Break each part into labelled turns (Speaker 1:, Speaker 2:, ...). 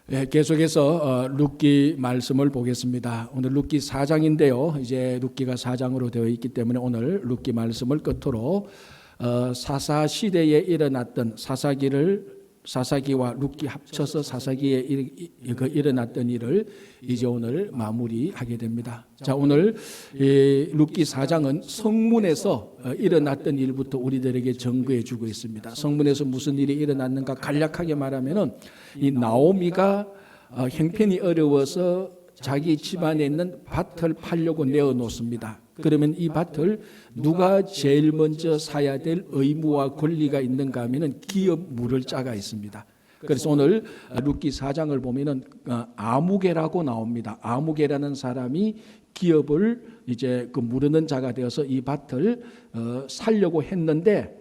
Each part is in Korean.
Speaker 1: 계속해서 룻기 말씀을 보겠습니다. 오늘 룻기 4장인데요. 이제 룻기가 4장으로 되어 있기 때문에 오늘 룻기 말씀을 끝으로 사사 시대에 일어났던 사사기와 룻기 합쳐서 사사기에 일어났던 일을 이제 오늘 마무리하게 됩니다. 자, 오늘 룻기 4장은 성문에서 일어났던 일부터 우리들에게 증거해 주고 있습니다. 성문에서 무슨 일이 일어났는가 간략하게 말하면은 이 나오미가 형편이 어려워서 자기 집안에 있는 밭을 팔려고 내어놓습니다. 그러면 이 밭을 누가 제일 먼저 사야 될 의무와 권리가 있는가 하면은 기업 물을 자가 있습니다. 그래서 오늘 룻기 4장을 보면은 아무개라고 나옵니다. 아무개라는 사람이 기업을 이제 그 무르는 자가 되어서 이 밭을 살려고 했는데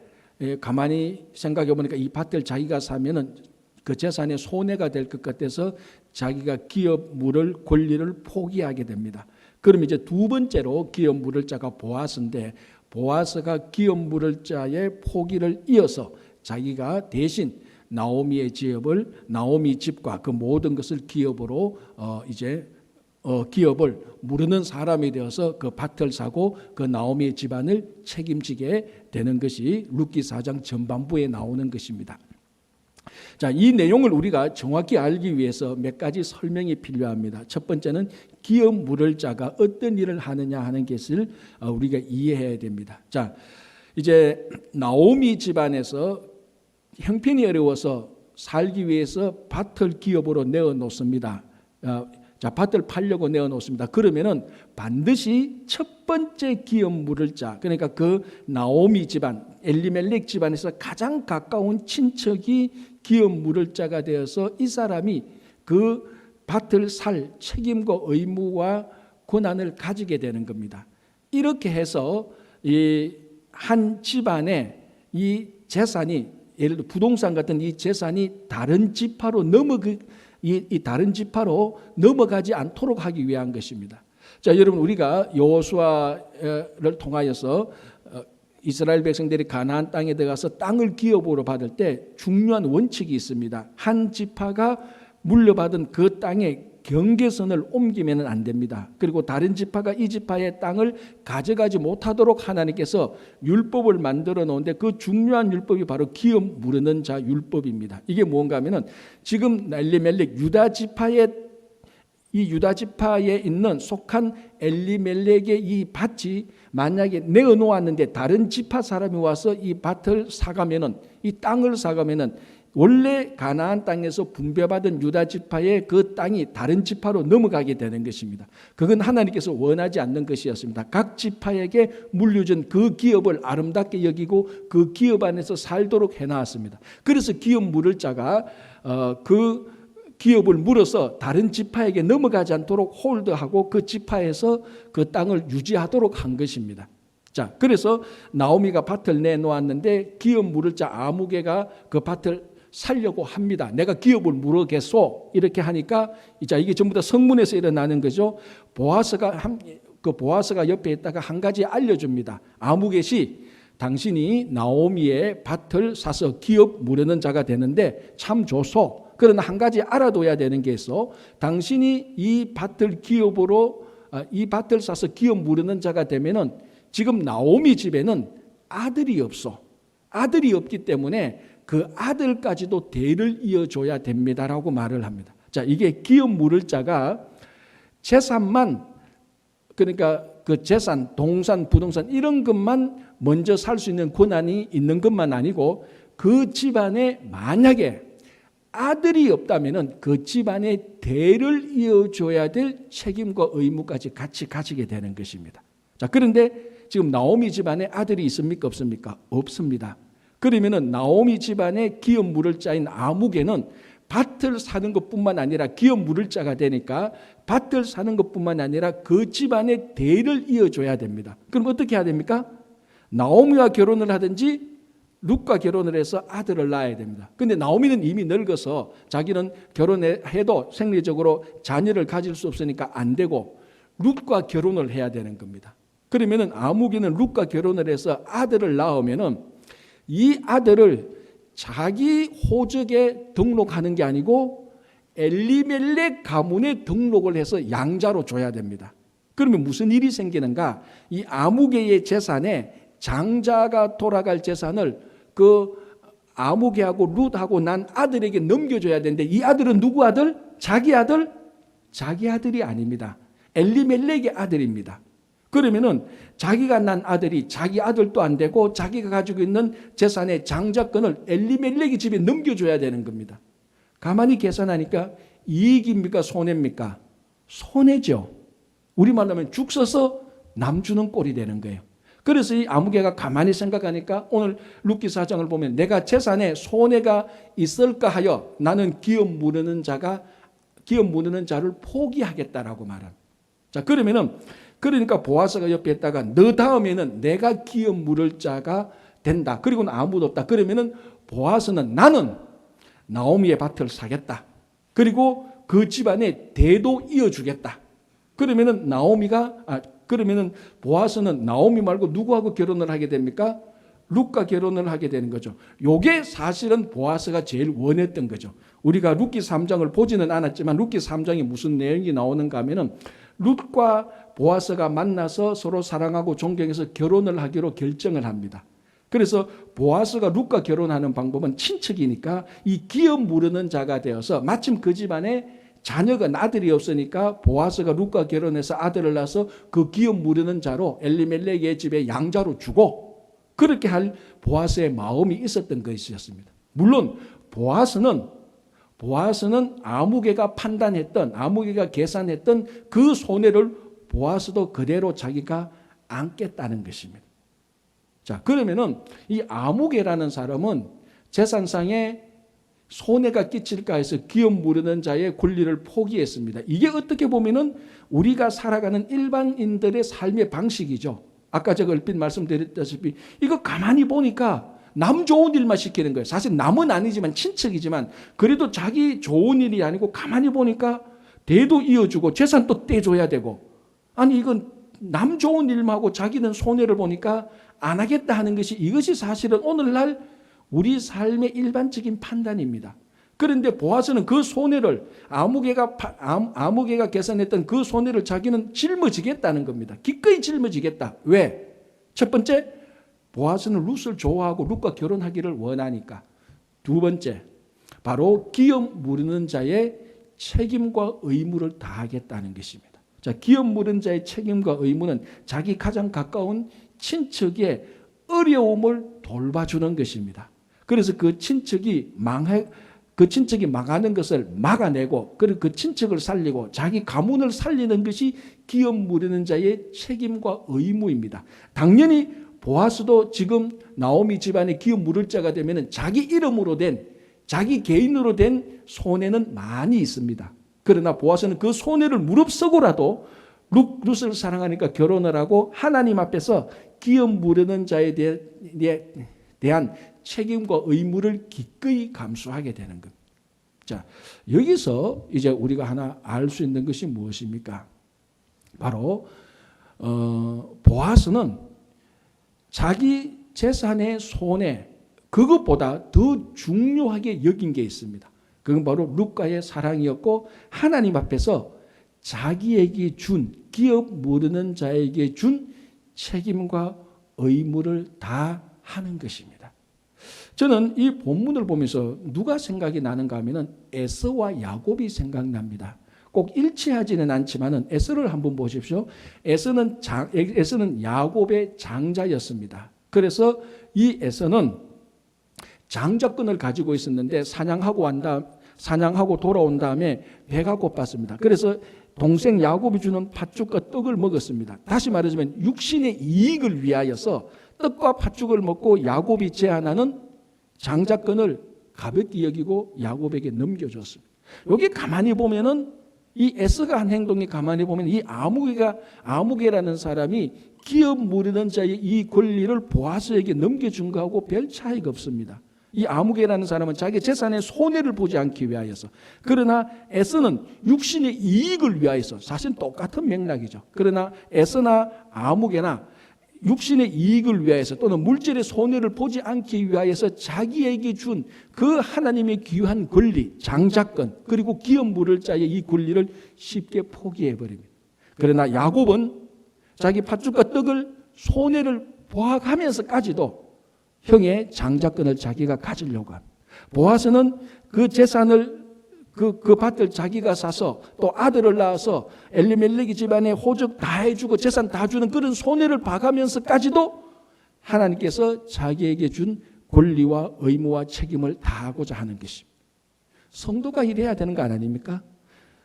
Speaker 1: 가만히 생각해 보니까 이 밭을 자기가 사면은 그 재산에 손해가 될 것 같아서 자기가 기업 물을 권리를 포기하게 됩니다. 그럼 이제 두 번째로 기업 물을 자가 보아스인데 보아스가 기업 물을 자의 포기를 이어서 자기가 대신 나오미 집과 그 모든 것을 기업으로 기업을 무르는 사람이 되어서 그 밭을 사고 그 나오미의 집안을 책임지게 되는 것이 룻기 4장 전반부에 나오는 것입니다. 자, 이 내용을 우리가 정확히 알기 위해서 몇 가지 설명이 필요합니다. 첫 번째는 기업 물을 자가 어떤 일을 하느냐 하는 것을 우리가 이해해야 됩니다. 자, 이제 나오미 집안에서 형편이 어려워서 살기 위해서 밭을 기업으로 내어놓습니다. 자, 밭을 팔려고 내어놓습니다. 그러면은 반드시 첫 번째 기업 물을 자, 그러니까 그 나오미 집안, 엘리멜렉 집안에서 가장 가까운 친척이 기업 물을 자가 되어서 이 사람이 그 밭을 살 책임과 의무와 권한을 가지게 되는 겁니다. 이렇게 해서 이 한 집안의 이 재산이 예를 들어 부동산 같은 이 재산이 다른 지파로 다른 지파로 넘어가지 않도록 하기 위한 것입니다. 자, 여러분 우리가 여호수아를 통하여서 이스라엘 백성들이 가나안 땅에 들어가서 땅을 기업으로 받을 때 중요한 원칙이 있습니다. 한 지파가 물려받은 그 땅에 경계선을 옮기면 안 됩니다. 그리고 다른 지파가 이 지파의 땅을 가져가지 못하도록 하나님께서 율법을 만들어 놓은데 그 중요한 율법이 바로 기업 무르는 자 율법입니다. 이게 뭔가 하면은 지금 엘리멜렉 유다 지파에 있는 속한 엘리멜렉의 이 밭이 만약에 내어놓았는데 다른 지파 사람이 와서 이 밭을 사가면은 이 땅을 사가면은 원래 가나안 땅에서 분배받은 유다 지파의 그 땅이 다른 지파로 넘어가게 되는 것입니다. 그건 하나님께서 원하지 않는 것이었습니다. 각 지파에게 물려준 그 기업을 아름답게 여기고 그 기업 안에서 살도록 해놨습니다. 그래서 기업 물을 자가 그 기업을 물어서 다른 지파에게 넘어가지 않도록 홀드하고 그 지파에서 그 땅을 유지하도록 한 것입니다. 자, 그래서 나오미가 밭을 내놓았는데 기업 물을 자 아무개가 그 밭을 살려고 합니다. 내가 기업을 물어겠소 이렇게 하니까 자, 이게 전부 다 성문에서 일어나는 거죠. 보아스가 옆에 있다가 한 가지 알려줍니다. 아무개시 당신이 나오미의 밭을 사서 기업 무르는 자가 되는데 참 좋소. 그러나 한 가지 알아둬야 되는 게 있어. 당신이 이 밭을 사서 기업 무르는 자가 되면은 지금 나오미 집에는 아들이 없어. 아들이 없기 때문에 그 아들까지도 대를 이어줘야 됩니다라고 말을 합니다. 자, 이게 기업 물을 자가 재산만, 그러니까 그 재산, 동산, 부동산 이런 것만 먼저 살 수 있는 권한이 있는 것만 아니고 그 집안에 만약에 아들이 없다면은 그 집안의 대를 이어줘야 될 책임과 의무까지 같이 가지게 되는 것입니다. 자, 그런데 지금 나오미 집안에 아들이 있습니까? 없습니까? 없습니다. 그러면은 나오미 집안의 기업 물을 자인 아무개는 밭을 사는 것뿐만 아니라 기업 물을 자가 되니까 밭을 사는 것뿐만 아니라 그 집안의 대를 이어줘야 됩니다. 그럼 어떻게 해야 됩니까? 나오미와 결혼을 하든지 룻과 결혼을 해서 아들을 낳아야 됩니다. 그런데 나오미는 이미 늙어서 자기는 결혼해도 생리적으로 자녀를 가질 수 없으니까 안 되고 룻과 결혼을 해야 되는 겁니다. 그러면은 아무개는 룻과 결혼을 해서 아들을 낳으면은 이 아들을 자기 호적에 등록하는 게 아니고 엘리멜렉 가문에 등록을 해서 양자로 줘야 됩니다. 그러면 무슨 일이 생기는가? 이 아무개의 재산에 장자가 돌아갈 재산을 그 아무개하고 룻하고 난 아들에게 넘겨줘야 되는데 이 아들은 누구 아들? 자기 아들? 자기 아들이 아닙니다. 엘리멜렉의 아들입니다. 그러면은 자기가 난 아들이 자기 아들도 안 되고 자기가 가지고 있는 재산의 장자권을 엘리멜렉의 집에 넘겨줘야 되는 겁니다. 가만히 계산하니까 이익입니까? 손해입니까? 손해죠. 우리말로 하면 죽 써서 남 주는 꼴이 되는 거예요. 그래서 이 아무개가 가만히 생각하니까 오늘 룻기 4장을 보면 내가 재산에 손해가 있을까 하여 나는 기업 무르는 자를 포기하겠다라고 말합니다. 자, 그러니까 보아스가 옆에 있다가 너 다음에는 내가 기업 물을 자가 된다. 그리고는 아무도 없다. 그러면은 보아스는 나는 나오미의 밭을 사겠다. 그리고 그 집안에 대도 이어주겠다. 그러면은 그러면은 보아스는 나오미 말고 누구하고 결혼을 하게 됩니까? 룻과 결혼을 하게 되는 거죠. 요게 사실은 보아스가 제일 원했던 거죠. 우리가 룻기 3장을 보지는 않았지만 룻기 3장에 무슨 내용이 나오는가 하면은 룻과 보아스가 만나서 서로 사랑하고 존경해서 결혼을 하기로 결정을 합니다. 그래서 보아스가 룻과 결혼하는 방법은 친척이니까 이 기업 무르는 자가 되어서 마침 그 집안에 자녀가 아들이 없으니까 보아스가 룻과 결혼해서 아들을 낳아서 그 기업 무르는 자로 엘리멜렉의 집에 양자로 주고 그렇게 할 보아스의 마음이 있었던 것이었습니다. 물론 보아스는 아무개가 계산했던 그 손해를 보아스도 그대로 자기가 안겠다는 것입니다. 자, 그러면은 이 아무개라는 사람은 재산상에 손해가 끼칠까 해서 기업 무르는 자의 권리를 포기했습니다. 이게 어떻게 보면은 우리가 살아가는 일반인들의 삶의 방식이죠. 아까 제가 얼핏 말씀드렸다시피 이거 가만히 보니까 남 좋은 일만 시키는 거예요. 사실 남은 아니지만 친척이지만 그래도 자기 좋은 일이 아니고 가만히 보니까 대도 이어주고 재산도 떼줘야 되고 아니 이건 남 좋은 일만 하고 자기는 손해를 보니까 안 하겠다 하는 것이 이것이 사실은 오늘날 우리 삶의 일반적인 판단입니다. 그런데 보아스는 그 손해를 아무개가 계산했던 그 손해를 자기는 짊어지겠다는 겁니다. 기꺼이 짊어지겠다. 왜? 첫 번째, 보아스는 룻을 좋아하고 룻과 결혼하기를 원하니까. 두 번째, 바로 기업 무르는 자의 책임과 의무를 다하겠다는 것입니다. 자, 기업 무르는 자의 책임과 의무는 자기 가장 가까운 친척의 어려움을 돌봐주는 것입니다. 그래서 그 친척이 망하는 것을 막아내고 그리고 그 친척을 살리고 자기 가문을 살리는 것이 기업 무르는 자의 책임과 의무입니다. 당연히 보아스도 지금 나오미 집안의 기업 무를 자가 되면 자기 이름으로 된 자기 개인으로 된 손해는 많이 있습니다. 그러나 보아스는 그 손해를 무릅쓰고라도 룻을 사랑하니까 결혼을 하고 하나님 앞에서 기업 무르는 자에 대한 책임과 의무를 기꺼이 감수하게 되는 것. 자, 여기서 이제 우리가 하나 알 수 있는 것이 무엇입니까? 바로 보아스는 자기 재산의 손해 그것보다 더 중요하게 여긴 게 있습니다. 그건 바로 룻과의 사랑이었고 하나님 앞에서 자기에게 준 기업 모르는 자에게 준 책임과 의무를 다 하는 것입니다. 저는 이 본문을 보면서 누가 생각이 나는가 하면은 에서와 야곱이 생각납니다. 꼭 일치하지는 않지만은 에서를 한번 보십시오. 에서는 야곱의 장자였습니다. 그래서 이 에서는 장자권을 가지고 있었는데 사냥하고 돌아온 다음에 배가 고팠습니다. 그래서 동생 야곱이 주는 팥죽과 떡을 먹었습니다. 다시 말하자면 육신의 이익을 위하여서 떡과 팥죽을 먹고 야곱이 제안하는 장자권을 가볍게 여기고 야곱에게 넘겨줬습니다. 여기 가만히 보면은 이 에서가 한 행동이 가만히 보면 이 아무개라는 사람이 기업 무르는 자의 이 권리를 보아스에게 넘겨준 거하고 별 차이가 없습니다. 이 아무개라는 사람은 자기 재산의 손해를 보지 않기 위하여서, 그러나 에서는 육신의 이익을 위하여서, 사실 똑같은 맥락이죠. 그러나 에서나 아무개나 육신의 이익을 위하여서 또는 물질의 손해를 보지 않기 위하여서 자기에게 준 그 하나님의 귀한 권리, 장자권, 그리고 기업 물을 자의 이 권리를 쉽게 포기해버립니다. 그러나 야곱은 자기 팥죽과 떡을 손해를 보아가면서까지도 형의 장자권을 자기가 가지려고 합니다. 보아스는 그 재산을 그 밭을 자기가 사서 또 아들을 낳아서 엘리멜렉이 집안에 호적 다 해주고 재산 다 주는 그런 손해를 봐가면서까지도 하나님께서 자기에게 준 권리와 의무와 책임을 다하고자 하는 것입니다. 성도가 이래야 되는 거 아닙니까?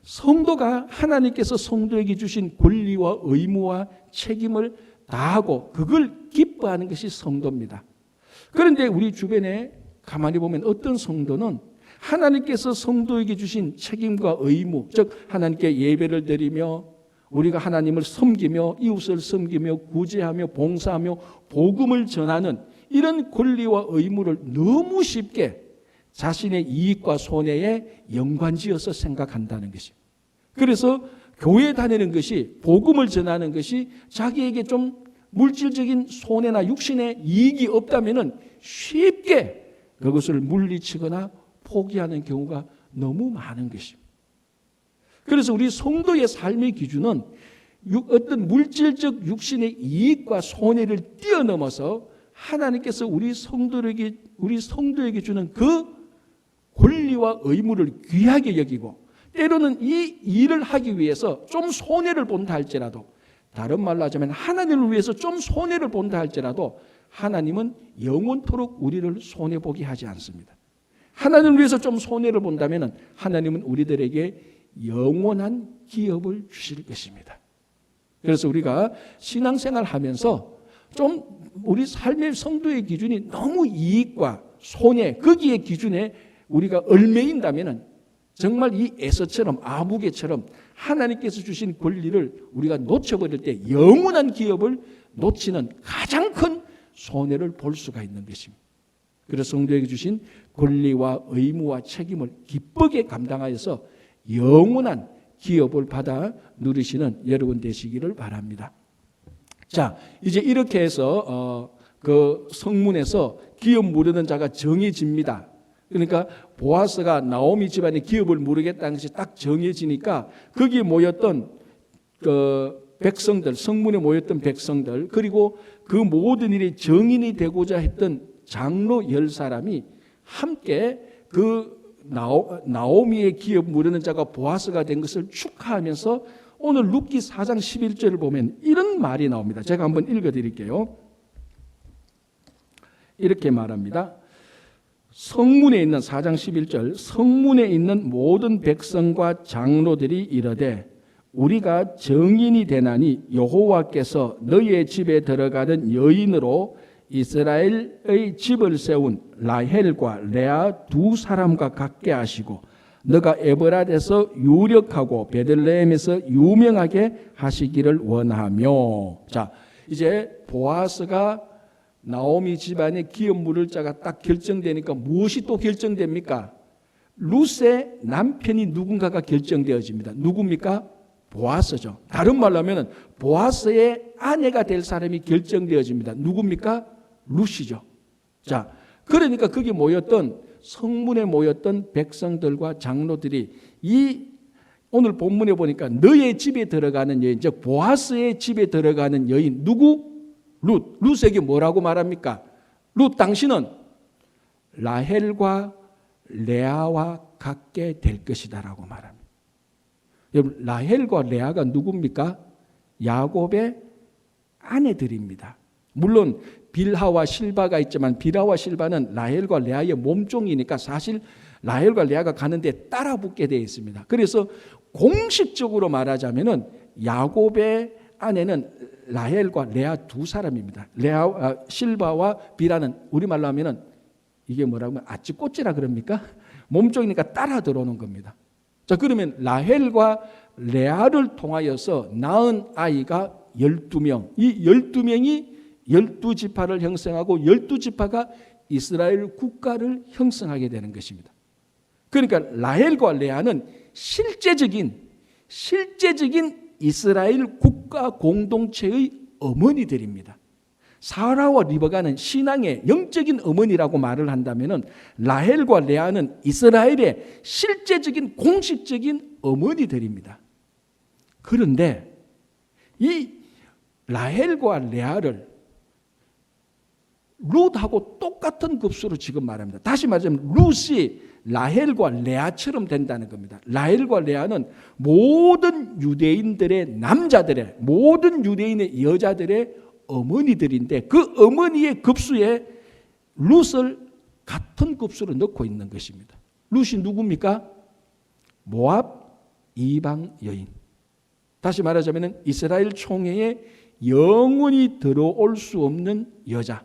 Speaker 1: 성도가 하나님께서 성도에게 주신 권리와 의무와 책임을 다하고 그걸 기뻐하는 것이 성도입니다. 그런데 우리 주변에 가만히 보면 어떤 성도는 하나님께서 성도에게 주신 책임과 의무, 즉 하나님께 예배를 드리며 우리가 하나님을 섬기며 이웃을 섬기며 구제하며 봉사하며 복음을 전하는 이런 권리와 의무를 너무 쉽게 자신의 이익과 손해에 연관지어서 생각한다는 것입니다. 그래서 교회 다니는 것이, 복음을 전하는 것이 자기에게 좀 물질적인 손해나 육신의 이익이 없다면 쉽게 그것을 물리치거나 포기하는 경우가 너무 많은 것입니다. 그래서 우리 성도의 삶의 기준은 어떤 물질적 육신의 이익과 손해를 뛰어넘어서 하나님께서 우리 성도에게 주는 그 권리와 의무를 귀하게 여기고 때로는 이 일을 하기 위해서 좀 손해를 본다 할지라도, 다른 말로 하자면 하나님을 위해서 좀 손해를 본다 할지라도 하나님은 영원토록 우리를 손해보게 하지 않습니다. 하나님을 위해서 좀 손해를 본다면 하나님은 우리들에게 영원한 기업을 주실 것입니다. 그래서 우리가 신앙생활 하면서 좀 우리 삶의 성도의 기준이 너무 이익과 손해, 거기에 기준에 우리가 얽매인다면 정말 이 에서처럼 아무개처럼 하나님께서 주신 권리를 우리가 놓쳐버릴 때 영원한 기업을 놓치는 가장 큰 손해를 볼 수가 있는 것입니다. 그래서 성도에게 주신 권리와 의무와 책임을 기쁘게 감당하여서 영원한 기업을 받아 누리시는 여러분 되시기를 바랍니다. 자, 이제 이렇게 해서 그 성문에서 기업 무르는 자가 정해집니다. 그러니까 보아스가 나오미 집안의 기업을 무르겠다는 것이 딱 정해지니까 거기에 모였던 그 백성들, 성문에 모였던 백성들, 그리고 그 모든 일이 정인이 되고자 했던 장로 10사람이 함께 그 나오미의 기업 무르는 자가 보아스가 된 것을 축하하면서 오늘 룻기 4장 11절을 보면 이런 말이 나옵니다. 제가 한번 읽어드릴게요. 이렇게 말합니다. 성문에 있는 4장 11절, 성문에 있는 모든 백성과 장로들이 이르되 우리가 정인이 되나니 여호와께서 너희의 집에 들어가는 여인으로 이스라엘의 집을 세운 라헬과 레아 두 사람과 같게 하시고 너가 에브라데서 유력하고 베들레헴에서 유명하게 하시기를 원하며. 자, 이제 보아스가 나오미 집안의 기업 물을 자가 딱 결정되니까 무엇이 또 결정됩니까? 룻의 남편이 누군가가 결정되어집니다. 누굽니까? 보아스죠. 다른 말로 하면 보아스의 아내가 될 사람이 결정되어집니다. 누굽니까? 룻이죠. 자, 그러니까 거기 모였던 성문에 모였던 백성들과 장로들이 이 오늘 본문에 보니까 너의 집에 들어가는 여인, 즉 보아스의 집에 들어가는 여인 누구? 룻. 룻에게 뭐라고 말합니까? 룻 당신은 라헬과 레아와 같게 될 것이다라고 말합니다. 여러분, 라헬과 레아가 누굽니까? 야곱의 아내들입니다. 물론 빌하와 실바가 있지만 빌하와 실바는 라헬과 레아의 몸종이니까 사실 라헬과 레아가 가는데 따라 붙게 되어 있습니다. 그래서 공식적으로 말하자면은 야곱의 아내는 라헬과 레아 두 사람입니다. 실바와 빌하는 우리말로 하면은 이게 뭐라고 하면 아찌꼬찌라 그럽니까? 몸종이니까 따라 들어오는 겁니다. 자, 그러면 라헬과 레아를 통하여서 낳은 아이가 12명. 이 12명이 12지파를 형성하고 12지파가 이스라엘 국가를 형성하게 되는 것입니다. 그러니까 라헬과 레아는 실제적인 이스라엘 국가 공동체의 어머니들입니다. 사라와 리브가는 신앙의 영적인 어머니라고 말을 한다면은 라헬과 레아는 이스라엘의 실제적인 공식적인 어머니들입니다. 그런데 이 라헬과 레아를 룻하고 똑같은 급수로 지금 말합니다. 다시 말하자면 룻이 라헬과 레아처럼 된다는 겁니다. 라헬과 레아는 모든 유대인들의 남자들의, 모든 유대인의 여자들의 어머니들인데 그 어머니의 급수에 룻을 같은 급수로 넣고 있는 것입니다. 룻이 누굽니까? 모압 이방 여인. 다시 말하자면 이스라엘 총회에 영원히 들어올 수 없는 여자.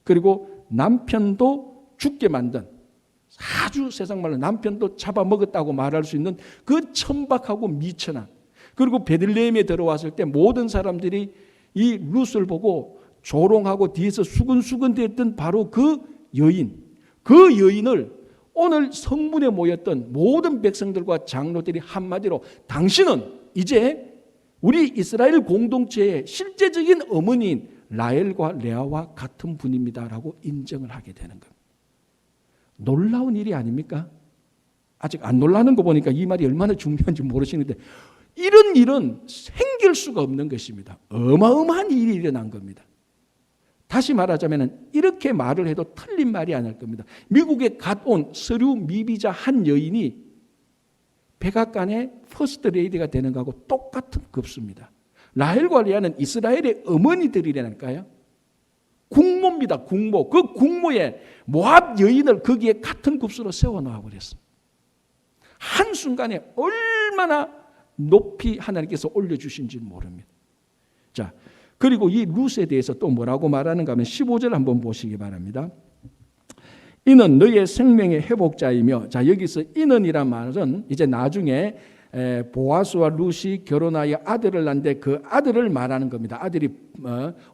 Speaker 1: 그리고 남편도 죽게 만든, 아주 세상말로 남편도 잡아먹었다고 말할 수 있는 그 천박하고 미천한, 그리고 베들레헴에 들어왔을 때 모든 사람들이 이 룻을 보고 조롱하고 뒤에서 수근수근 됐던 바로 그 여인, 그 여인을 오늘 성문에 모였던 모든 백성들과 장로들이 한마디로 당신은 이제 우리 이스라엘 공동체의 실제적인 어머니인 라헬과 레아와 같은 분입니다라고 인정을 하게 되는 겁니다. 놀라운 일이 아닙니까? 아직 안 놀라는 거 보니까 이 말이 얼마나 중요한지 모르시는데 이런 일은 생길 수가 없는 것입니다. 어마어마한 일이 일어난 겁니다. 다시 말하자면 이렇게 말을 해도 틀린 말이 아닐 겁니다. 미국에 갓 온 서류 미비자 한 여인이 백악관의 퍼스트 레이디가 되는 것하고 똑같은 급수입니다. 라헬과 레아는 이스라엘의 어머니들이라니까요. 국모입니다. 국모. 그 국모에 모압 여인을 거기에 같은 급수로 세워놓아 버렸습니다. 한순간에 얼마나 높이 하나님께서 올려주신지 모릅니다. 자, 그리고 이 룻에 대해서 또 뭐라고 말하는가 하면 15절 한번 보시기 바랍니다. 이는 너의 생명의 회복자이며, 자 여기서 이는이란 말은 이제 나중에 보아스와 룻이 결혼하여 아들을 낳는데 그 아들을 말하는 겁니다. 아들이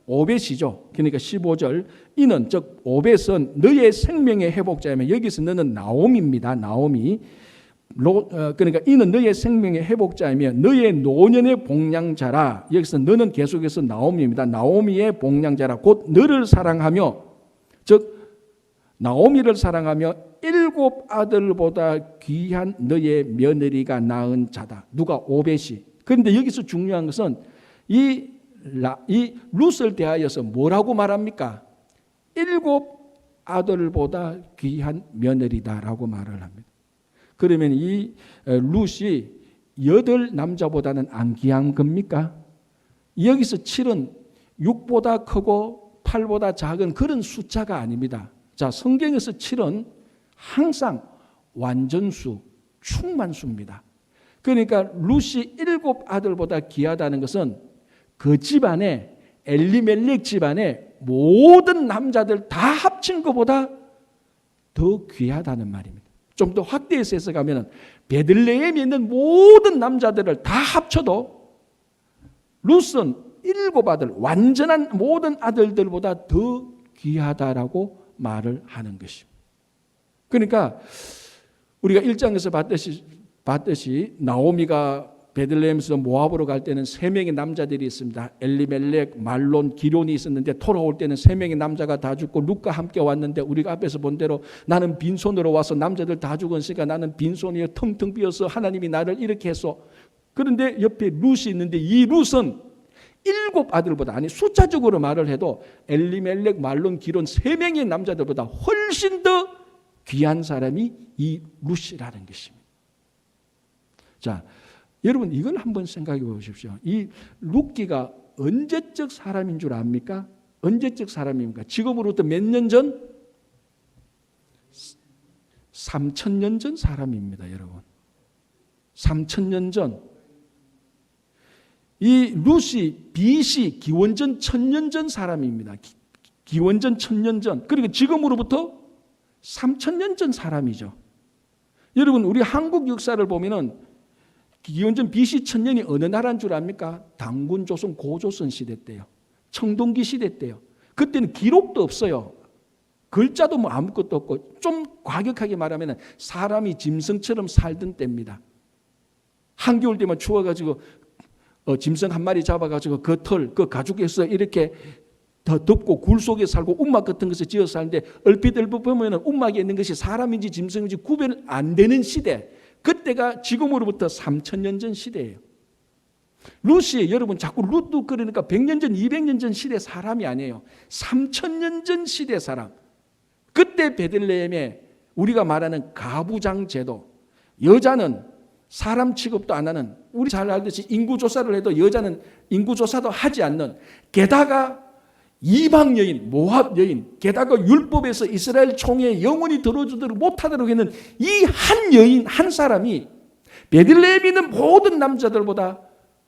Speaker 1: 오벳이죠. 그러니까 15절 이는 즉 오벳은 너의 생명의 회복자이며, 여기서 너는 나오미입니다. 나오미. 그러니까 이는 너의 생명의 회복자이며 너의 노년의 복량자라. 여기서 너는 계속해서 나오미입니다. 나오미의 복량자라. 곧 너를 사랑하며, 즉 나오미를 사랑하며 7 아들보다 귀한 너의 며느리가 낳은 자다. 누가? 오벳이. 그런데 여기서 중요한 것은 이 룻을 대하여서 뭐라고 말합니까? 7 아들보다 귀한 며느리다라고 말을 합니다. 그러면 이 룻이 8 남자보다는 안 귀한 겁니까? 여기서 7은 6보다 크고 8보다 작은 그런 숫자가 아닙니다. 자, 성경에서 7은 항상 완전수, 충만수입니다. 그러니까 룻이 7 아들보다 귀하다는 것은 그 집안에, 엘리멜렉 집안에 모든 남자들 다 합친 것보다 더 귀하다는 말입니다. 좀 더 확대해서 해석하면 베들레헴에 있는 모든 남자들을 다 합쳐도 룻은 7 아들, 완전한 모든 아들들보다 더 귀하다라고 말을 하는 것입니다. 그러니까 우리가 1장에서 봤듯이 나오미가 베들레헴에서 모압으로 갈 때는 3명의 남자들이 있습니다. 엘리멜렉, 말론, 기론이 있었는데 돌아올 때는 3명의 남자가 다 죽고 룻과 함께 왔는데 우리가 앞에서 본 대로 나는 빈손으로 와서 남자들 다 죽었으니까 나는 빈손이여 텅텅 비어서 하나님이 나를 이렇게 해서, 그런데 옆에 룻이 있는데 이 룻은 7 아들보다, 아니 숫자적으로 말을 해도 엘리멜렉, 말론, 기론 3명의 남자들보다 훨씬 더 귀한 사람이 이 룻이라는 것입니다. 자, 여러분 이걸 한번 생각해 보십시오. 이 룻기가 언제적 사람인 줄 압니까? 언제적 사람입니까? 지금으로부터 몇 년 전? 3,000년 전 사람입니다, 여러분. 3,000년 전. 이 룻이 BC 기원전 1000년 전 사람입니다. 기원전 1000년 전. 그리고 지금으로부터 3000년 전 사람이죠. 여러분 우리 한국 역사를 보면은 기원전 BC 1000년이 어느 나라인 줄 압니까? 당군 조선 고조선 시대 때요. 청동기 시대 때요. 그때는 기록도 없어요. 글자도 뭐 아무것도 없고 좀 과격하게 말하면 사람이 짐승처럼 살던 때입니다. 한겨울 되면 추워가지고 짐승 한 마리 잡아가지고 그 털, 그 가죽에서 이렇게 더 덥고 굴 속에 살고 움막 같은 것을 지어 사는데 얼핏 보면 움막에 있는 것이 사람인지 짐승인지 구별 안 되는 시대. 그때가 지금으로부터 3,000년 전 시대예요. 룻이 여러분 자꾸 룻 그러니까 100년 전 200년 전 시대 사람이 아니에요. 3,000년 전 시대 사람. 그때 베들레헴에 우리가 말하는 가부장 제도, 여자는 사람 취급도 안 하는, 우리 잘 알듯이 인구조사를 해도 여자는 인구조사도 하지 않는, 게다가 이방 여인, 모압 여인, 게다가 율법에서 이스라엘 총회에 영원히 들어주도록 못하도록 했는 이 한 여인 한 사람이 베들레헴에 있는 모든 남자들보다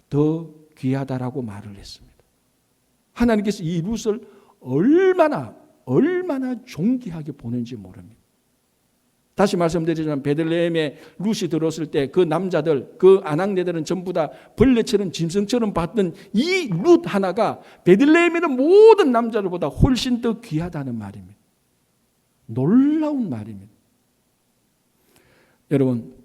Speaker 1: 더 귀하다라고 말을 했습니다. 하나님께서 이 룻을 얼마나 존귀하게 보는지 모릅니다. 다시 말씀드리자면 베들레헴에 룻이 들어왔을 때 그 남자들, 그 아낙네들은 전부 다 벌레처럼 짐승처럼 봤던 이 룻 하나가 베들레헴에 있는 모든 남자들보다 훨씬 더 귀하다는 말입니다. 놀라운 말입니다. 여러분,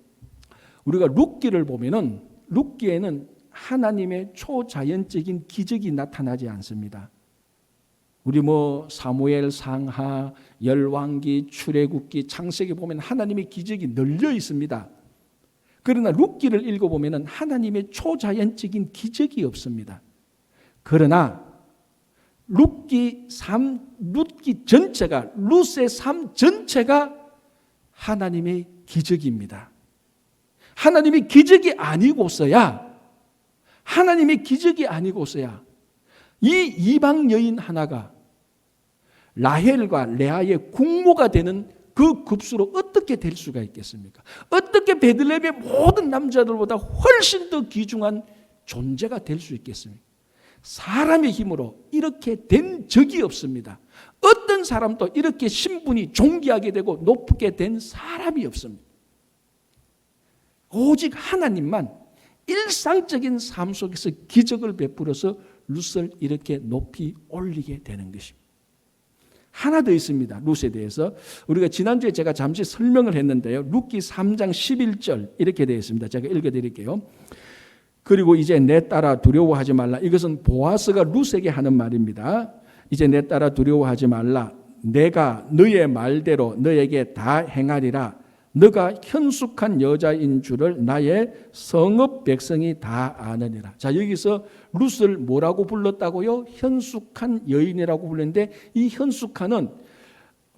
Speaker 1: 우리가 룻기를 보면은 룻기에는 하나님의 초자연적인 기적이 나타나지 않습니다. 우리 사무엘 상하, 열왕기, 출애굽기, 창세기 보면 하나님의 기적이 널려 있습니다. 그러나 룻기를 읽어보면 하나님의 초자연적인 기적이 없습니다. 그러나 룻기 전체가, 룻의 삶 전체가 하나님의 기적입니다. 하나님의 기적이 아니고서야 이 이방 여인 하나가 라헬과 레아의 국모가 되는 그 급수로 어떻게 될 수가 있겠습니까? 어떻게 베들레헴의 모든 남자들보다 훨씬 더 귀중한 존재가 될 수 있겠습니까? 사람의 힘으로 이렇게 된 적이 없습니다. 어떤 사람도 이렇게 신분이 존귀하게 되고 높게 된 사람이 없습니다. 오직 하나님만 일상적인 삶 속에서 기적을 베풀어서 룻을 이렇게 높이 올리게 되는 것입니다. 하나 더 있습니다. 룻에 대해서 우리가 지난주에 제가 잠시 설명을 했는데요. 룻기 3장 11절 이렇게 되어 있습니다. 제가 읽어드릴게요. 그리고 이제 내 딸아 두려워하지 말라. 이것은 보아스가 룻에게 하는 말입니다. 이제 내 딸아 두려워하지 말라. 내가 너의 말대로 너에게 다 행하리라. 너가 현숙한 여자인 줄을 나의 성읍 백성이 다 아느니라. 자, 여기서 룻을 뭐라고 불렀다고요? 현숙한 여인이라고 불렀는데, 이 현숙한은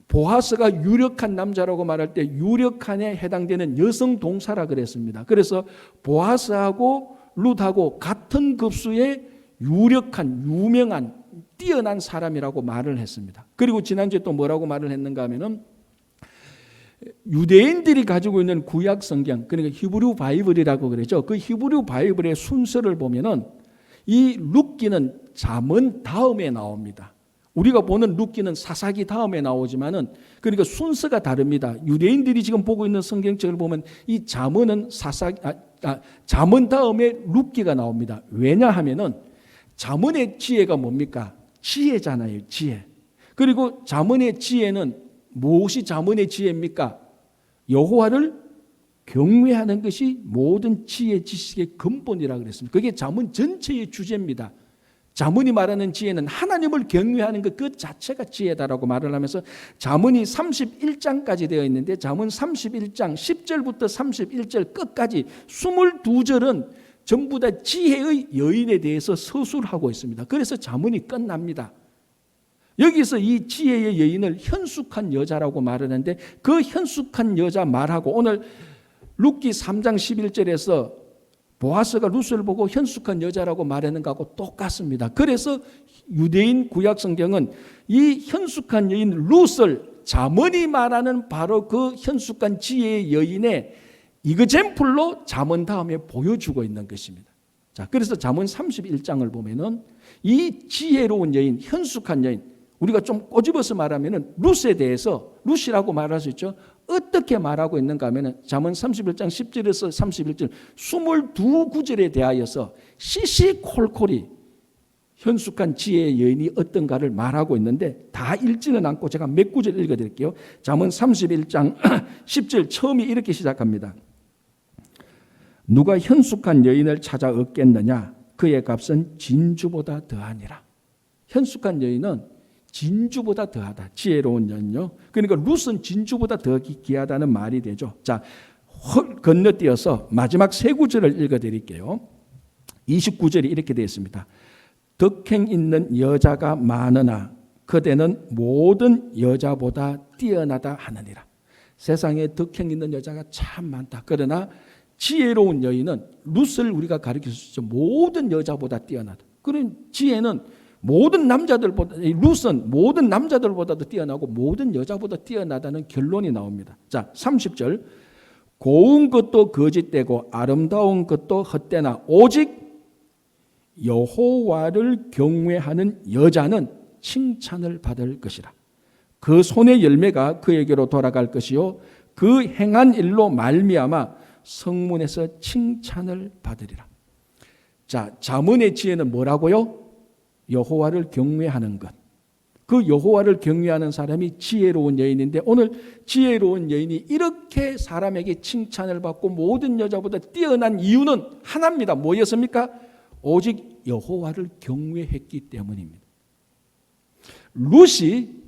Speaker 1: 보아스가 유력한 남자라고 말할 때 유력한에 해당되는 여성 동사라 그랬습니다. 그래서 보아스하고 룻하고 같은 급수의 유력한, 유명한, 뛰어난 사람이라고 말을 했습니다. 그리고 지난주에 또 뭐라고 말을 했는가 하면은 유대인들이 가지고 있는 구약 성경, 그러니까 히브리 바이블이라고 그러죠. 그 히브리 바이블의 순서를 보면은 이 룻기는 잠언 다음에 나옵니다. 우리가 보는 룻기는 사사기 다음에 나오지만은 그러니까 순서가 다릅니다. 유대인들이 지금 보고 있는 성경책을 보면 이 잠언은 잠언 다음에 룻기가 나옵니다. 왜냐하면은 잠언의 지혜가 뭡니까? 지혜잖아요, 지혜. 그리고 잠언의 지혜는 무엇이 잠언의 지혜입니까? 여호와를 경외하는 것이 모든 지혜 지식의 근본이라고 그랬습니다. 그게 잠언 전체의 주제입니다. 잠언이 말하는 지혜는 하나님을 경외하는 것 그 자체가 지혜다라고 말을 하면서 잠언이 31장까지 되어 있는데 잠언 31장 10절부터 31절 끝까지 22절은 전부 다 지혜의 여인에 대해서 서술을 하고 있습니다. 그래서 잠언이 끝납니다. 여기서 이 지혜의 여인을 현숙한 여자라고 말하는데 그 현숙한 여자 말하고 오늘 룻기 3장 11절에서 보아스가 룻을 보고 현숙한 여자라고 말하는 것하고 똑같습니다. 그래서 유대인 구약 성경은 이 현숙한 여인 룻을 잠언이 말하는 바로 그 현숙한 지혜의 여인의 이그젬플로 잠언 다음에 보여주고 있는 것입니다. 자, 그래서 잠언 31장을 보면은 이 지혜로운 여인, 현숙한 여인, 우리가 좀 꼬집어서 말하면은 룻에 대해서 룻이라고 말할 수 있죠. 어떻게 말하고 있는가 하면은 잠언 31장 10절에서 31절 22구절에 대하여서 시시콜콜이 현숙한 지혜의 여인이 어떤가를 말하고 있는데 다 읽지는 않고 제가 몇 구절 읽어드릴게요. 잠언 31장 10절 처음이 이렇게 시작합니다. 누가 현숙한 여인을 찾아 얻겠느냐? 그의 값은 진주보다 더하니라. 현숙한 여인은 진주보다 더하다. 지혜로운 여인요. 그러니까 룻은 진주보다 더 귀하다는 말이 되죠. 자, 건너뛰어서 마지막 세 구절을 읽어드릴게요. 29절이 이렇게 되어 있습니다. 덕행 있는 여자가 많으나 그대는 모든 여자보다 뛰어나다 하느니라. 세상에 덕행 있는 여자가 참 많다. 그러나 지혜로운 여인은 룻을 우리가 가르쳐주죠. 모든 여자보다 뛰어나다. 그런 지혜는 모든 남자들보다, 룻은 모든 남자들보다도 뛰어나고 모든 여자보다 뛰어나다는 결론이 나옵니다. 자, 30절. 고운 것도 거짓되고 아름다운 것도 헛되나 오직 여호와를 경외하는 여자는 칭찬을 받을 것이라. 그 손의 열매가 그에게로 돌아갈 것이요 그 행한 일로 말미암아 성문에서 칭찬을 받으리라. 자, 잠언의 지혜는 뭐라고요? 여호와를 경외하는 것. 그 여호와를 경외하는 사람이 지혜로운 여인인데 오늘 지혜로운 여인이 이렇게 사람에게 칭찬을 받고 모든 여자보다 뛰어난 이유는 하나입니다. 뭐였습니까? 오직 여호와를 경외했기 때문입니다. 룻이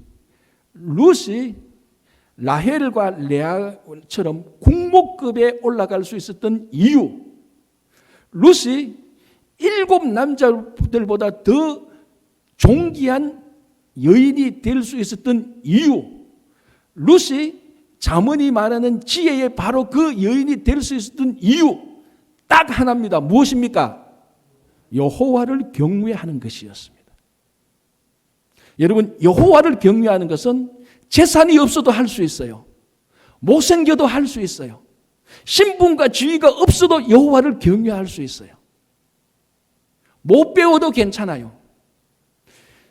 Speaker 1: 라헬과 레아처럼 국모급에 올라갈 수 있었던 이유, 룻이 7 남자들보다 더 존귀한 여인이 될 수 있었던 이유, 룻이 잠언이 말하는 지혜의 바로 그 여인이 될 수 있었던 이유 딱 하나입니다. 무엇입니까? 여호와를 경외하는 것이었습니다. 여러분, 여호와를 경외하는 것은 재산이 없어도 할 수 있어요. 못생겨도 할 수 있어요. 신분과 지위가 없어도 여호와를 경외할 수 있어요. 못 배워도 괜찮아요.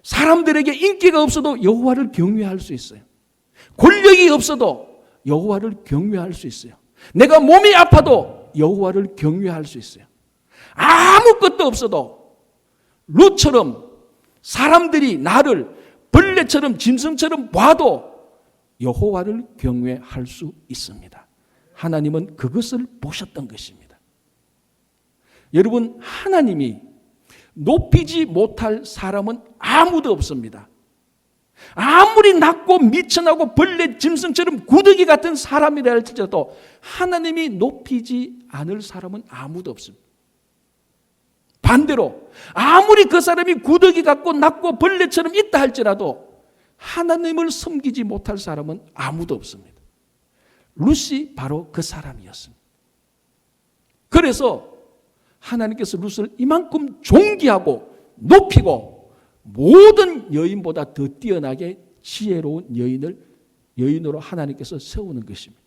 Speaker 1: 사람들에게 인기가 없어도 여호와를 경외할 수 있어요. 권력이 없어도 여호와를 경외할 수 있어요. 내가 몸이 아파도 여호와를 경외할 수 있어요. 아무것도 없어도 룻처럼 사람들이 나를 벌레처럼 짐승처럼 봐도 여호와를 경외할 수 있습니다. 하나님은 그것을 보셨던 것입니다. 여러분, 하나님이 높이지 못할 사람은 아무도 없습니다. 아무리 낮고 미천하고 벌레 짐승처럼 구더기 같은 사람이라 할지라도 하나님이 높이지 않을 사람은 아무도 없습니다. 반대로 아무리 그 사람이 구더기 같고 낮고 벌레처럼 있다 할지라도 하나님을 섬기지 못할 사람은 아무도 없습니다. 룻이 바로 그 사람이었습니다. 그래서 하나님께서 룻을 이만큼 존귀하고 높이고 모든 여인보다 더 뛰어나게 지혜로운 여인으로 하나님께서 세우는 것입니다.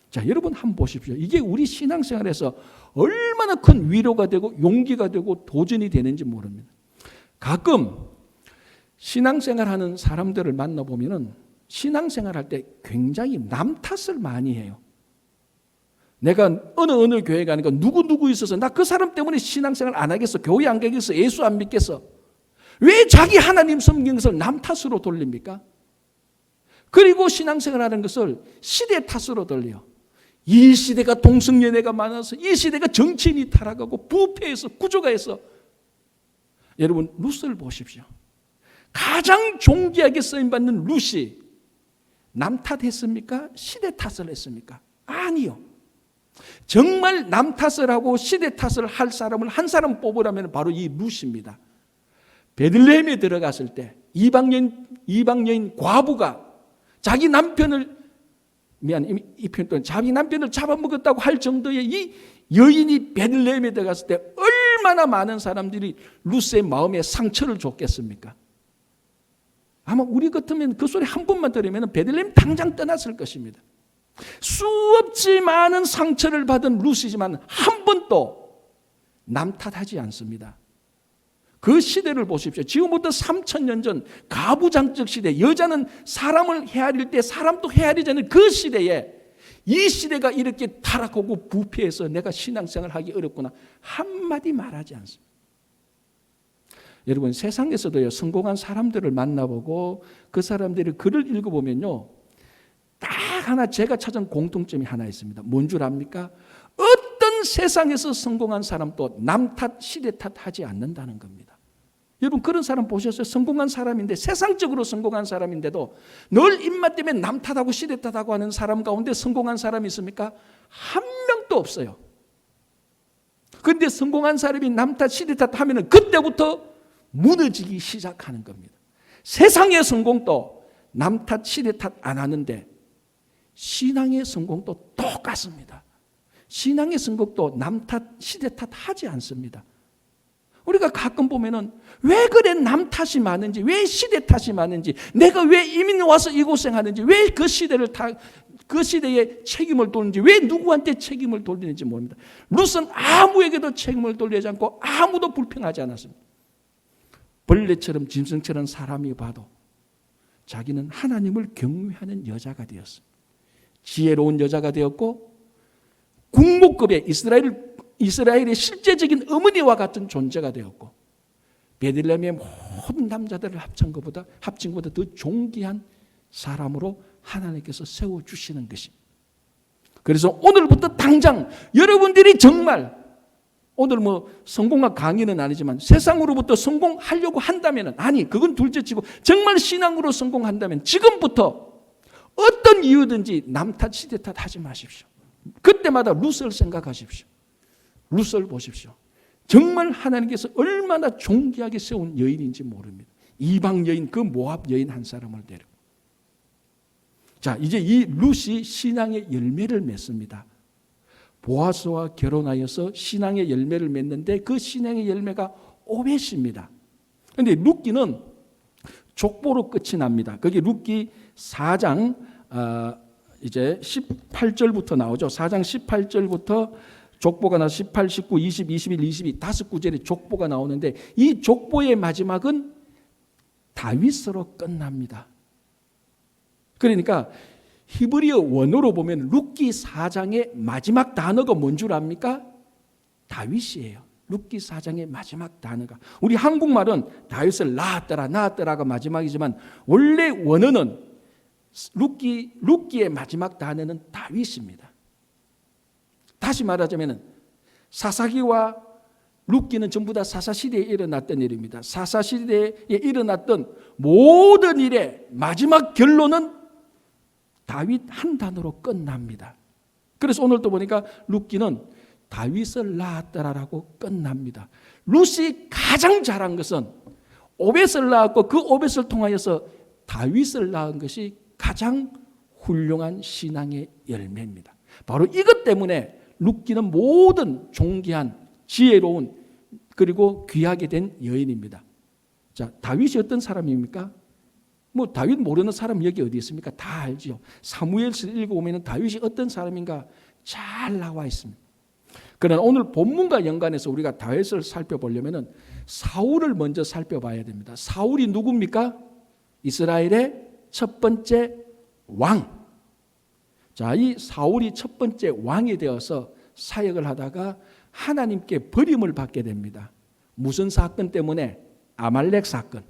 Speaker 1: 자, 여러분 한번 보십시오. 이게 우리 신앙생활에서 얼마나 큰 위로가 되고 용기가 되고 도전이 되는지 모릅니다. 가끔 신앙생활하는 사람들을 만나보면 신앙생활할 때 굉장히 남 탓을 많이 해요. 내가 어느 교회 가니까 누구 있어서 나 그 사람 때문에 신앙생활 안 하겠어. 교회 안 가겠어. 예수 안 믿겠어. 왜 자기 하나님 섬기는 것을 남 탓으로 돌립니까? 그리고 신앙생활하는 것을 시대 탓으로 돌려요. 이 시대가 동성연애가 많아서 이 시대가 정치인이 타락하고 부패해서 구조가해서 여러분 룻을 보십시오. 가장 존귀하게 쓰임받는 룻이 남 탓했습니까? 시대 탓을 했습니까? 아니요. 정말 남 탓을 하고 시대 탓을 할 사람을 한 사람 뽑으라면 바로 이 룻입니다. 베들레헴에 들어갔을 때 이방 여인 과부가 자기 남편을 자기 남편을 잡아먹었다고 할 정도의 이 여인이 베들레헴에 들어갔을 때 얼마나 많은 사람들이 룻의 마음에 상처를 줬겠습니까? 아마 우리 같으면 그 소리 한 번만 들으면 베들레헴 당장 떠났을 것입니다. 수없이 많은 상처를 받은 룻이지만 한 번도 남 탓하지 않습니다. 그 시대를 보십시오. 지금부터 3000년 전 가부장적 시대, 여자는 사람을 헤아릴 때 사람도 헤아리지 않는 그 시대에 이 시대가 이렇게 타락하고 부패해서 내가 신앙생활을 하기 어렵구나 한마디 말하지 않습니다. 여러분, 세상에서도요, 성공한 사람들을 만나보고 그 사람들의 글을 읽어보면요, 딱 하나 제가 찾은 공통점이 하나 있습니다. 뭔 줄 압니까? 어떤 세상에서 성공한 사람도 남 탓, 시대 탓 하지 않는다는 겁니다. 여러분 그런 사람 보셨어요? 성공한 사람인데, 세상적으로 성공한 사람인데도 늘 입맛 때문에 남 탓하고 시대 탓하고 하는 사람 가운데 성공한 사람이 있습니까? 한 명도 없어요. 그런데 성공한 사람이 남 탓 시대 탓 하면 그때부터 무너지기 시작하는 겁니다. 세상의 성공도 남 탓 시대 탓 안 하는데 신앙의 성공도 똑같습니다. 신앙의 성공도 남 탓 시대 탓 하지 않습니다. 우리가 가끔 보면은 왜 그래 남 탓이 많은지, 왜 시대 탓이 많은지, 내가 왜 이민 와서 이 고생하는지, 왜 그 시대를 그 시대에 책임을 돌리는지, 왜 누구한테 책임을 돌리는지 모릅니다. 룻은 아무에게도 책임을 돌리지 않고 아무도 불평하지 않았습니다. 벌레처럼 짐승처럼 사람이 봐도 자기는 하나님을 경외하는 여자가 되었습니다. 지혜로운 여자가 되었고 국모급의 이스라엘의 실제적인 어머니와 같은 존재가 되었고 베들레헴의 모든 남자들을 합친 것보다 더 존귀한 사람으로 하나님께서 세워주시는 것입니다. 그래서 오늘부터 당장 여러분들이 정말 오늘 성공학 강의는 아니지만 세상으로부터 성공하려고 한다면, 아니 그건 둘째치고 정말 신앙으로 성공한다면 지금부터 어떤 이유든지 남 탓 시대 탓 하지 마십시오. 그때마다 룻을 생각하십시오. 룻을 보십시오. 정말 하나님께서 얼마나 존귀하게 세운 여인인지 모릅니다. 이방 여인, 그 모압 여인 한 사람을 데리고. 자, 이제 이 룻이 신앙의 열매를 맺습니다. 보아스와 결혼하여서 신앙의 열매를 맺는데 그 신앙의 열매가 오벳입니다. 그런데 룻기는 족보로 끝이 납니다. 거기 룻기 4장 이제 18절부터 나오죠. 4장 18절부터 족보가 나서 18, 19, 20, 21, 22 다섯 구절의 족보가 나오는데 이 족보의 마지막은 다윗으로 끝납니다. 그러니까 히브리어 원어로 보면 룻기 4장의 마지막 단어가 뭔 줄 압니까? 다윗이에요. 룻기 4장의 마지막 단어가. 우리 한국말은 다윗을 낳았더라가 마지막이지만 원래 원어는 룻기의 마지막 단어는 다윗입니다. 다시 말하자면 사사기와 룻기는 전부 다 사사시대에 일어났던 일입니다. 사사시대에 일어났던 모든 일의 마지막 결론은 다윗 한 단어로 끝납니다. 그래서 오늘도 보니까 룻기는 다윗을 낳았더라라고 끝납니다. 룻이 가장 잘한 것은 오벳을 낳았고 그 오벳을 통하여서 다윗을 낳은 것이 가장 훌륭한 신앙의 열매입니다. 바로 이것 때문에 룻기는 모든 존귀한 지혜로운 그리고 귀하게 된 여인입니다. 자, 다윗이 어떤 사람입니까? 다윗 모르는 사람 여기 어디 있습니까? 다 알지요. 사무엘서 읽어보면 다윗이 어떤 사람인가 잘 나와 있습니다. 그러나 오늘 본문과 연관해서 우리가 다윗을 살펴보려면 사울을 먼저 살펴봐야 됩니다. 사울이 누굽니까? 이스라엘의 첫 번째 왕. 자, 이 사울이 첫 번째 왕이 되어서 사역을 하다가 하나님께 버림을 받게 됩니다. 무슨 사건 때문에? 아말렉 사건.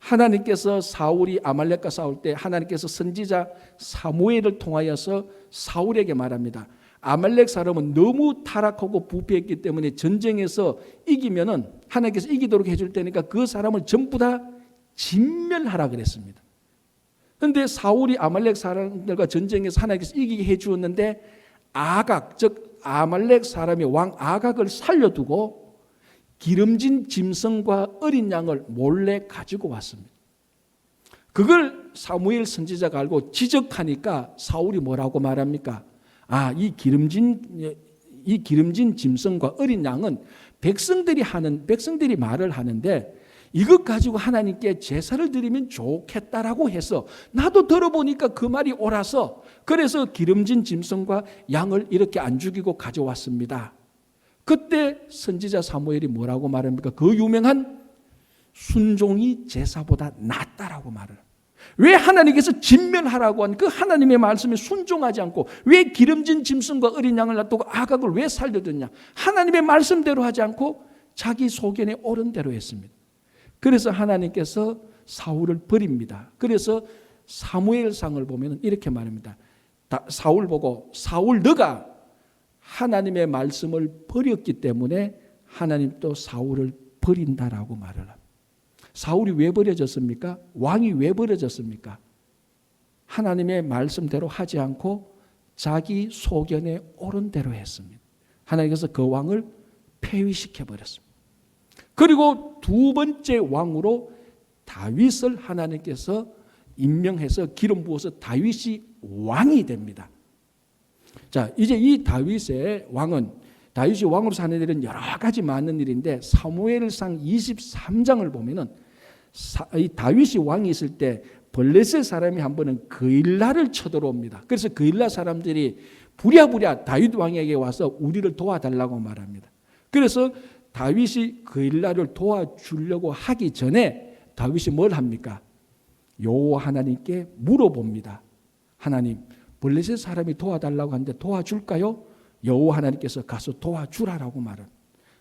Speaker 1: 하나님께서 사울이 아말렉과 싸울 때 하나님께서 선지자 사무엘을 통하여서 사울에게 말합니다. 아말렉 사람은 너무 타락하고 부패했기 때문에 전쟁에서 이기면은 하나님께서 이기도록 해줄 테니까 그 사람을 전부 다 진멸하라 그랬습니다. 그런데 사울이 아말렉 사람들과 전쟁에서 하나님께서 이기게 해주었는데 아각, 즉 아말렉 사람의 왕 아각을 살려두고 기름진 짐승과 어린 양을 몰래 가지고 왔습니다. 그걸 사무엘 선지자가 알고 지적하니까 사울이 뭐라고 말합니까? 이 기름진 짐승과 어린 양은 백성들이 말을 하는데 이것 가지고 하나님께 제사를 드리면 좋겠다라고 해서 나도 들어보니까 그 말이 옳아서 그래서 기름진 짐승과 양을 이렇게 안 죽이고 가져왔습니다. 그때 선지자 사무엘이 뭐라고 말합니까? 그 유명한 순종이 제사보다 낫다라고 말을 합니다. 왜 하나님께서 진멸하라고 한 그 하나님의 말씀에 순종하지 않고 왜 기름진 짐승과 어린 양을 놔두고 아각을 왜 살려뒀냐? 하나님의 말씀대로 하지 않고 자기 소견에 옳은 대로 했습니다. 그래서 하나님께서 사울을 버립니다. 그래서 사무엘상을 보면 이렇게 말합니다. 사울 보고 사울 너가 하나님의 말씀을 버렸기 때문에 하나님 또 사울을 버린다라고 말을 합니다. 사울이 왜 버려졌습니까? 왕이 왜 버려졌습니까? 하나님의 말씀대로 하지 않고 자기 소견에 옳은 대로 했습니다. 하나님께서 그 왕을 폐위시켜 버렸습니다. 그리고 두 번째 왕으로 다윗을 하나님께서 임명해서 기름 부어서 다윗이 왕이 됩니다. 자, 이제 이 다윗이 왕으로 사는 일은 여러 가지 많은 일인데 사무엘상 23장을 보면은 이 다윗이 왕이 있을 때 블레셋 사람이 한 번은 그일라를 쳐들어옵니다. 그래서 그일라 사람들이 부랴부랴 다윗 왕에게 와서 우리를 도와달라고 말합니다. 그래서 다윗이 그일라를 도와주려고 하기 전에 다윗이 뭘 합니까? 여호와 하나님께 물어봅니다. 하나님, 블레셋 사람이 도와달라고 하는데 도와줄까요? 여호와 하나님께서 가서 도와주라라고 말합니다.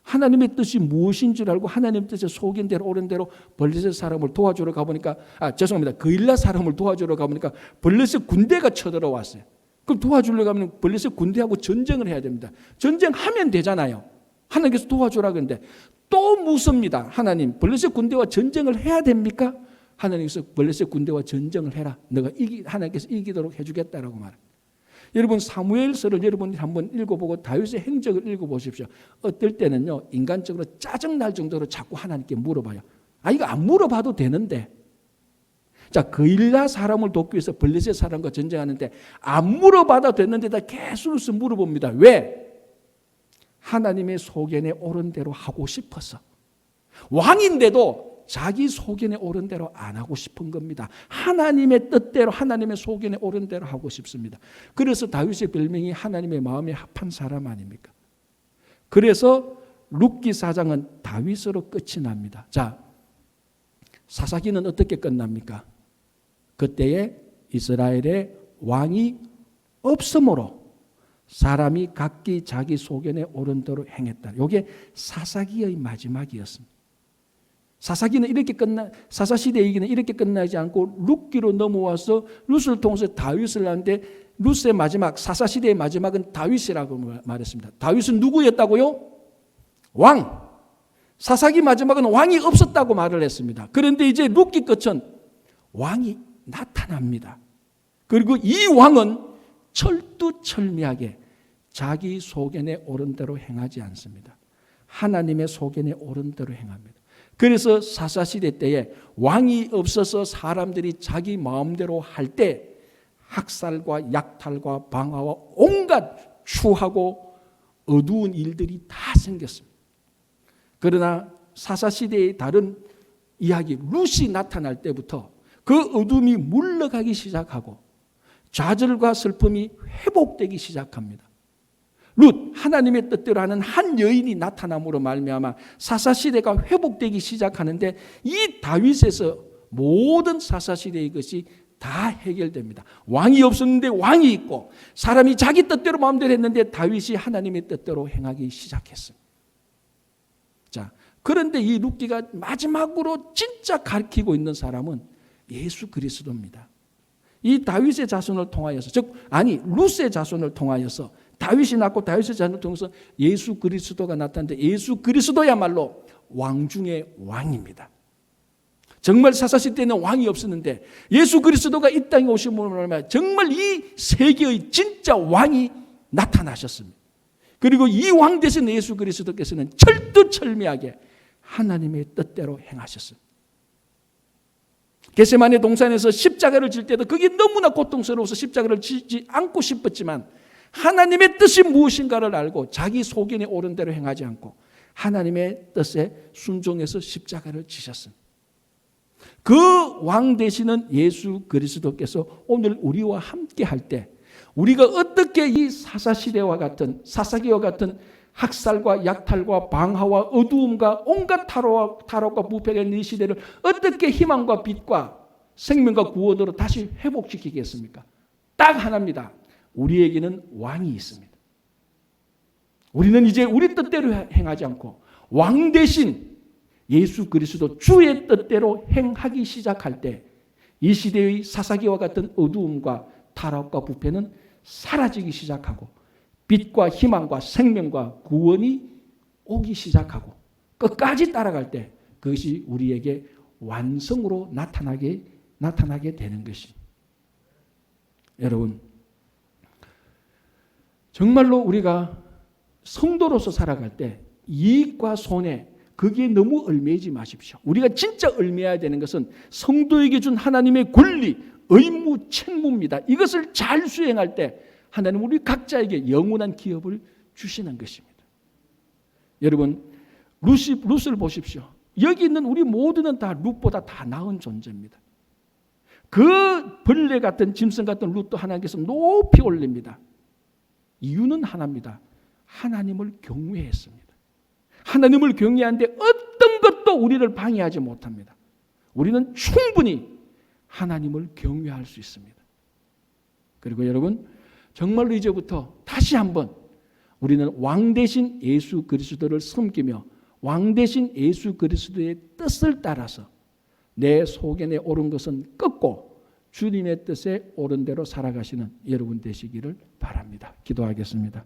Speaker 1: 하나님의 뜻이 무엇인 줄 알고 하나님 뜻에 속인 대로 옳은 대로 블레셋 사람을 도와주러 가보니까 그일라 사람을 도와주러 가보니까 블레셋 군대가 쳐들어왔어요. 그럼 도와주려고 하면 블레셋 군대하고 전쟁을 해야 됩니다. 전쟁하면 되잖아요. 하나님께서 도와주라 그러는데 또 묻습니다. 하나님, 블레셋 군대와 전쟁을 해야 됩니까? 하나님께서 블레셋 군대와 전쟁을 해라. 너가 하나님께서 이기도록 해주겠다라고 말합니다. 여러분 사무엘서를 여러분이 한번 읽어보고 다윗의 행적을 읽어보십시오. 어떨 때는요 인간적으로 짜증날 정도로 자꾸 하나님께 물어봐요. 이거 안 물어봐도 되는데. 자, 그일라 사람을 돕기 위해서 블레셋 사람과 전쟁하는데 안 물어봐도 됐는데다 계속해서 물어봅니다. 왜? 하나님의 소견에 옳은 대로 하고 싶어서. 왕인데도 자기 소견에 옳은 대로 안 하고 싶은 겁니다. 하나님의 뜻대로 하나님의 소견에 옳은 대로 하고 싶습니다. 그래서 다윗의 별명이 하나님의 마음에 합한 사람 아닙니까? 그래서 룻기 4장은 다윗으로 끝이 납니다. 자, 사사기는 어떻게 끝납니까? 그때에 이스라엘의 왕이 없으므로 사람이 각기 자기 소견에 옳은 대로 행했다. 이게 사사기의 마지막이었습니다. 사사기는 사사시대 얘기는 이렇게 끝나지 않고 룻기로 넘어와서 룻을 통해서 다윗을 하는데 룻의 마지막, 사사시대의 마지막은 다윗이라고 말했습니다. 다윗은 누구였다고요? 왕. 사사기 마지막은 왕이 없었다고 말을 했습니다. 그런데 이제 룻기 끝은 왕이 나타납니다. 그리고 이 왕은 철두철미하게 자기 소견에 옳은 대로 행하지 않습니다. 하나님의 소견에 옳은 대로 행합니다. 그래서 사사시대 때에 왕이 없어서 사람들이 자기 마음대로 할 때 학살과 약탈과 방화와 온갖 추하고 어두운 일들이 다 생겼습니다. 그러나 사사시대의 다른 이야기 룻이 나타날 때부터 그 어둠이 물러가기 시작하고 좌절과 슬픔이 회복되기 시작합니다. 룻, 하나님의 뜻대로 하는 한 여인이 나타남으로 말미암아 사사시대가 회복되기 시작하는데 이 다윗에서 모든 사사시대의 것이 다 해결됩니다. 왕이 없었는데 왕이 있고 사람이 자기 뜻대로 마음대로 했는데 다윗이 하나님의 뜻대로 행하기 시작했습니다. 자, 그런데 이 룻기가 마지막으로 진짜 가르치고 있는 사람은 예수 그리스도입니다. 이 다윗의 자손을 통하여서 룻의 자손을 통하여서 다윗이 낳고 다윗의 자손을 통해서 예수 그리스도가 나타났는데 예수 그리스도야말로 왕 중의 왕입니다. 정말 사사시대에는 왕이 없었는데 예수 그리스도가 이 땅에 오심으로 말미암아 정말 이 세계의 진짜 왕이 나타나셨습니다. 그리고 이 왕 되신 예수 그리스도께서는 철두철미하게 하나님의 뜻대로 행하셨습니다. 겟세마네 동산에서 십자가를 질 때도 그게 너무나 고통스러워서 십자가를 지지 않고 싶었지만 하나님의 뜻이 무엇인가를 알고 자기 소견에 옳은 대로 행하지 않고 하나님의 뜻에 순종해서 십자가를 지셨습니다. 그 왕 되시는 예수 그리스도께서 오늘 우리와 함께 할 때 우리가 어떻게 이 사사시대와 같은 사사기와 같은 학살과 약탈과 방화와 어두움과 온갖 탈옥과 부패가 있는 이 시대를 어떻게 희망과 빛과 생명과 구원으로 다시 회복시키겠습니까? 딱 하나입니다. 우리에게는 왕이 있습니다. 우리는 이제 우리 뜻대로 행하지 않고 왕 대신 예수 그리스도 주의 뜻대로 행하기 시작할 때 이 시대의 사사기와 같은 어두움과 타락과 부패는 사라지기 시작하고 빛과 희망과 생명과 구원이 오기 시작하고 끝까지 따라갈 때 그것이 우리에게 완성으로 나타나게 되는 것이. 여러분, 정말로 우리가 성도로서 살아갈 때 이익과 손해, 거기에 너무 얽매이지 마십시오. 우리가 진짜 얽매여야 되는 것은 성도에게 준 하나님의 권리, 의무, 책무입니다. 이것을 잘 수행할 때 하나님 우리 각자에게 영원한 기업을 주시는 것입니다. 여러분, 룻을 보십시오. 여기 있는 우리 모두는 다 룻보다 다 나은 존재입니다. 그 벌레 같은 짐승 같은 룻도 하나님께서 높이 올립니다. 이유는 하나입니다. 하나님을 경외했습니다. 하나님을 경외하는데 어떤 것도 우리를 방해하지 못합니다. 우리는 충분히 하나님을 경외할 수 있습니다. 그리고 여러분, 정말로 이제부터 다시 한번 우리는 왕 대신 예수 그리스도를 섬기며 왕 대신 예수 그리스도의 뜻을 따라서 내 속에 옳은 것은 꺾고 주님의 뜻에 옳은 대로 살아가시는 여러분 되시기를 바랍니다. 기도하겠습니다.